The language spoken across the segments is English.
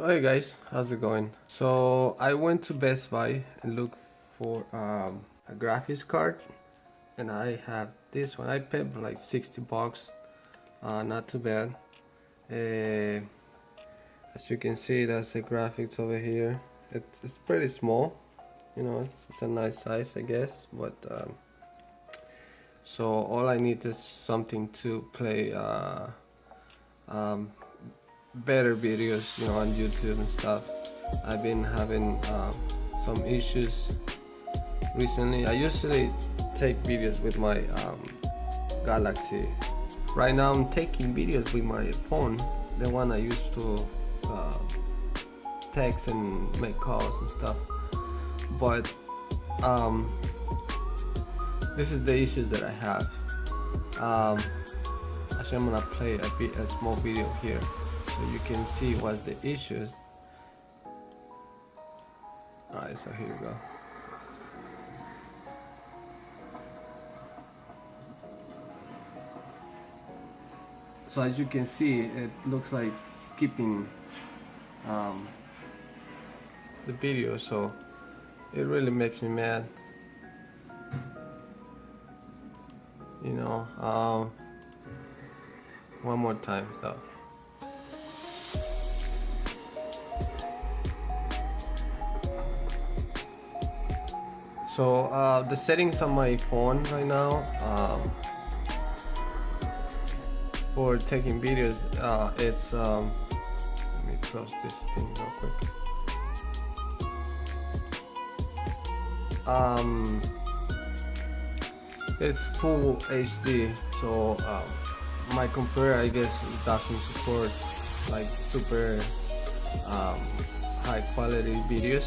So hey guys, how's it going? So I went to Best Buy and looked for a graphics card, and I have this one. I paid like 60 bucks, not too bad. Uh, as you can see, that's the graphics over here. It's pretty small, you know. It's a nice size, I guess. But so all I need is something to play um, better videos, you know, on YouTube and stuff. I've been having some issues recently. I usually take videos with my Galaxy. Right now I'm taking videos with my phone, the one I used to text and make calls and stuff. But this is the issues that I have. Actually, I'm gonna play a small video here so you can see what's the issues. Alright, so here we go. So as you can see, it looks like skipping the video, so it really makes me mad. You know, one more time though. So the settings on my phone right now for taking videos, it's let me close this thing real quick. It's full HD, so my computer, I guess, doesn't support like super high quality videos.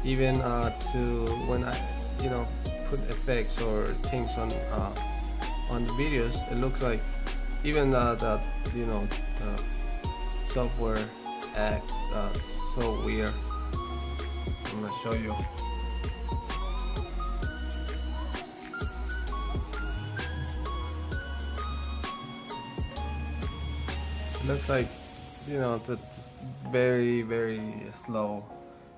Even to when I, you know, put effects or things on the videos, it looks like even the you know, the software acts so weird. I'm gonna show you. It looks like, you know, it's very slow,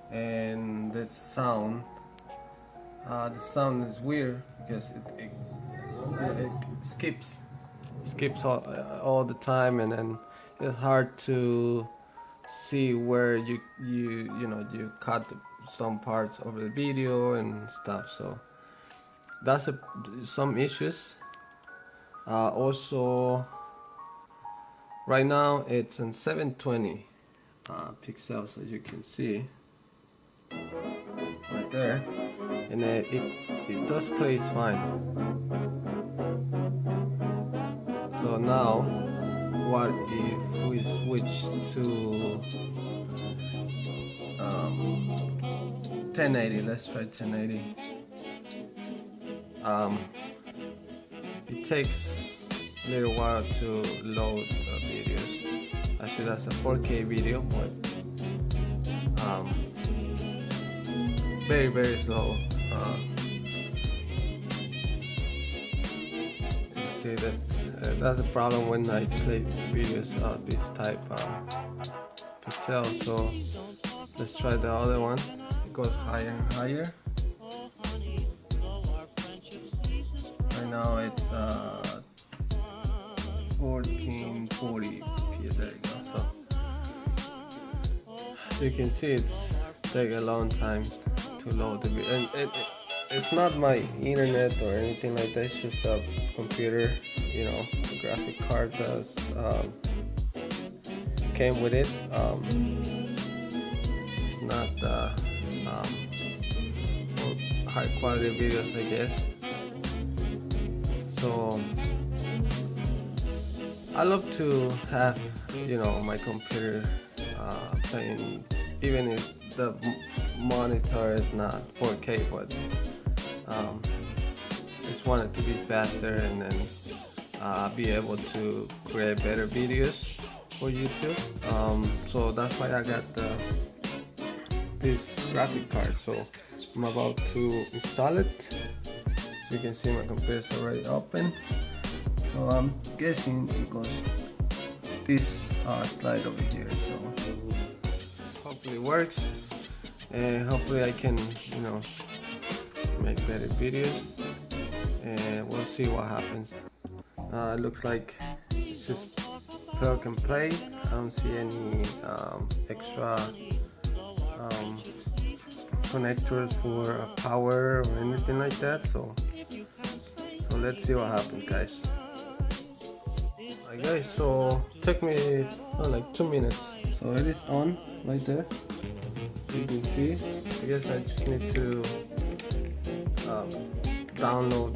and the sound is weird because it skips all the time, and then it's hard to see where you know, you cut some parts of the video and stuff. So that's some issues. Also, right now it's in 720 pixels, as you can see right there, and it does play fine. So now, what if we switch to 1080? Let's try 1080. It takes a little while to load videos. Actually, that's a 4K video, but very slow. You see, that's a problem when I play videos this type pixel. So let's try the other one. It goes higher and higher. Right now it's 1440p. There you go. So you can see it's take a long time to load the video, and it's not my internet or anything like that. It's just a computer, you know. The graphic card does came with it. It's not for high quality videos, I guess. So I love to have, you know, my computer playing, even if the monitor is not 4K, but just want it to be faster, and then be able to create better videos for YouTube. So that's why I got this graphic card. So I'm about to install it. So you can see my computer is already open. So I'm guessing it goes this slide over here. So hopefully it works, and hopefully I can, you know, make better videos, and we'll see what happens. It looks like it's just plug and play. I don't see any extra connectors for power or anything like that, so let's see what happens, guys. Alright guys, so it took me like 2 minutes, so it is on right there. You can see. I guess I just need to download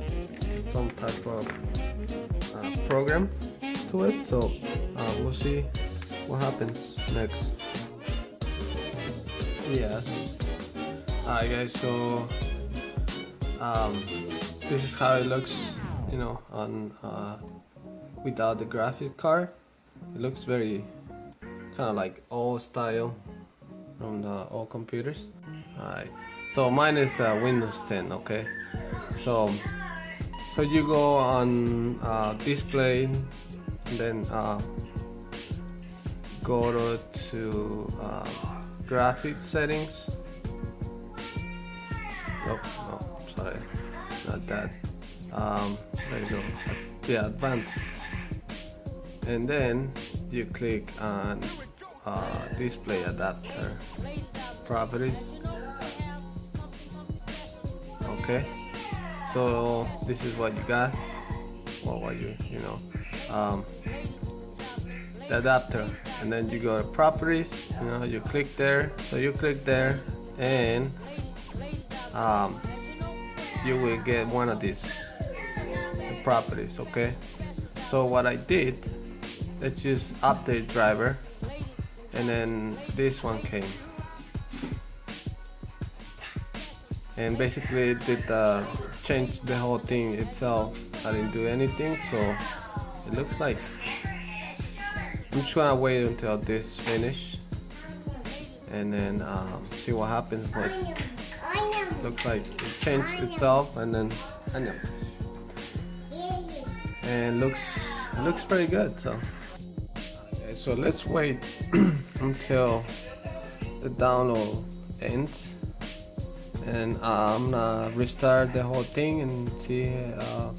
some type of program to it, so we'll see what happens next. Yes. Alright guys, so this is how it looks, you know, on without the graphics card. It looks very kind of like old style from the old computers. Alright, so mine is Windows 10. Okay, so you go on display, and then go to graphics settings. Nope, no, sorry, not that. There you go. Yeah, advanced, and then you click on display adapter properties. Okay, so this is what you got. Well, what you know, the adapter, and then you go to properties. You know, you click there. So you click there, and you will get one of these properties. Okay, so what I did, let's use update driver, and then this one came, and basically it did change the whole thing itself. I didn't do anything, so it looks like I'm just gonna wait until this finish, and then see what happens. But looks like it changed itself, and then and looks pretty good. So okay, so let's wait until the download ends, and I'm gonna restart the whole thing and see how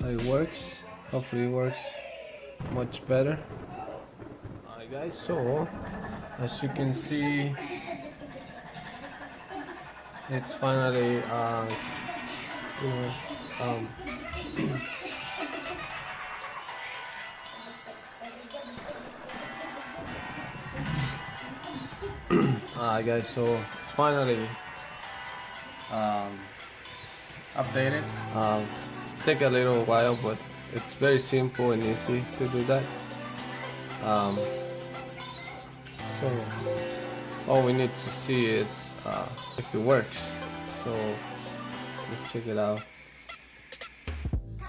it works. Hopefully it works much better. Alright guys, so as you can see, it's finally you know, alright guys, so it's finally updated. Take a little while, but it's very simple and easy to do that. So all we need to see is if it works. So let's check it out.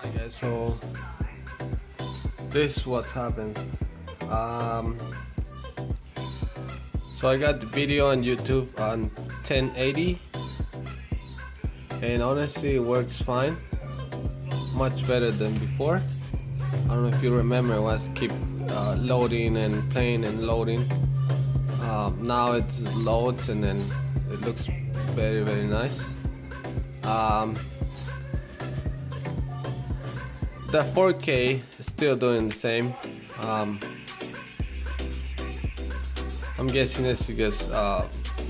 Okay, so this is what happens. So I got the video on YouTube on 1080, and honestly it works fine, much better than before. I don't know if you remember, it was keep loading and playing and loading. Now it loads, and then it looks very nice. The 4K is still doing the same. I'm guessing it's because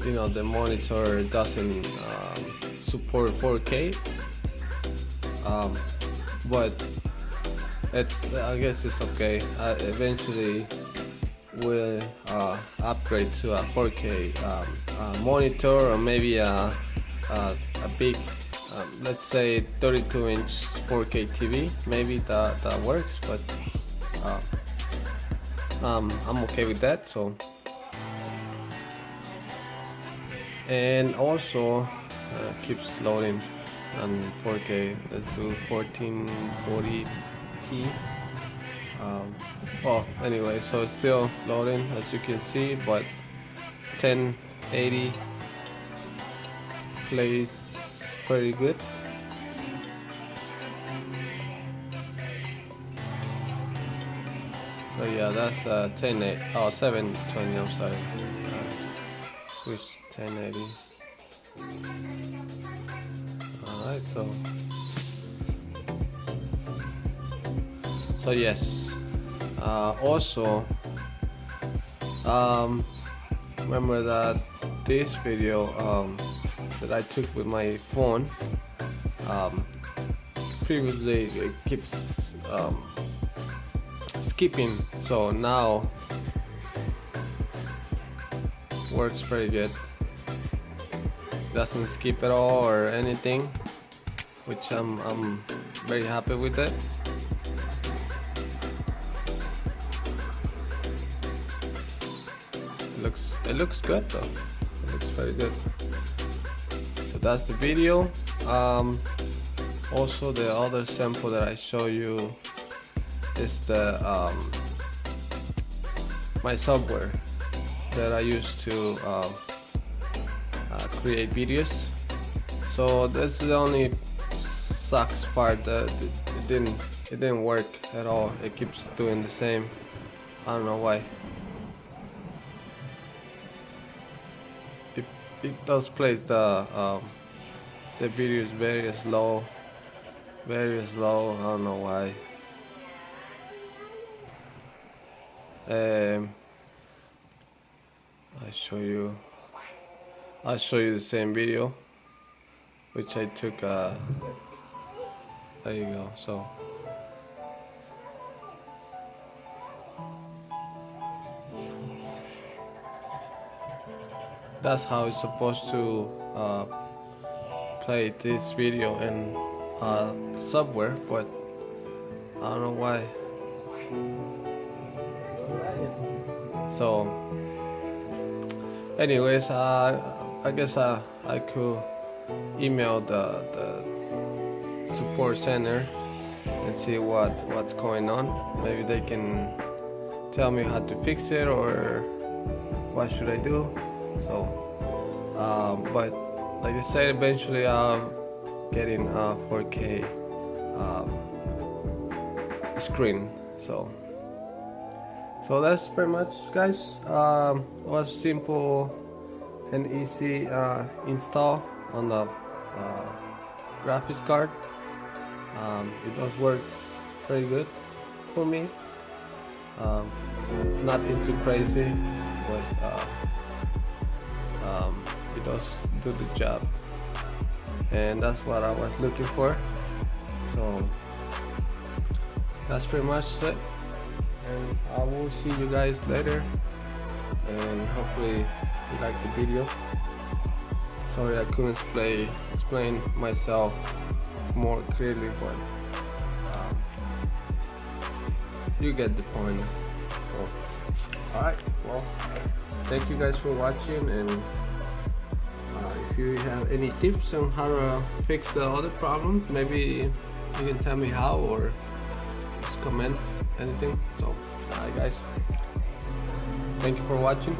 you know, the monitor doesn't support 4K, but I guess it's okay. Eventually we'll upgrade to a 4K monitor, or maybe a big, let's say 32-inch 4K TV. Maybe that works, but I'm okay with that. So, and also keeps loading on 4K. Let's do 1440p. Well, anyway, so it's still loading, as you can see, but 1080 plays pretty good. So yeah, that's 720. I'm sorry. 1080. Alright, so yes. Also, remember that this video that I took with my phone, previously it keeps skipping, so now works pretty good. Doesn't skip at all or anything, which I'm very happy with it. It looks good though. It looks very good. So that's the video. Also, the other sample that I show you is the my software that I use to create videos. So that's the only sucks part, that it didn't work at all. It keeps doing the same. I don't know why. It does place the videos very slow. I don't know why. I'll show you the same video which I took. There you go. So that's how it's supposed to play this video in software, but I don't know why. So anyways, I guess I could email the support center and see what's going on. Maybe they can tell me how to fix it, or what should I do. So but like I said, eventually I'll get in a 4K screen. So that's pretty much, guys. It was simple and easy install on the graphics card. It does work pretty good for me. Nothing too crazy, but it does do the job, and that's what I was looking for. So that's pretty much it, and I will see you guys later, and hopefully you like the video. Sorry I couldn't explain myself more clearly, but you get the point. So, alright, well, thank you guys for watching, and if you have any tips on how to fix the other problem, maybe you can tell me how, or just comment anything. So alright guys, thank you for watching.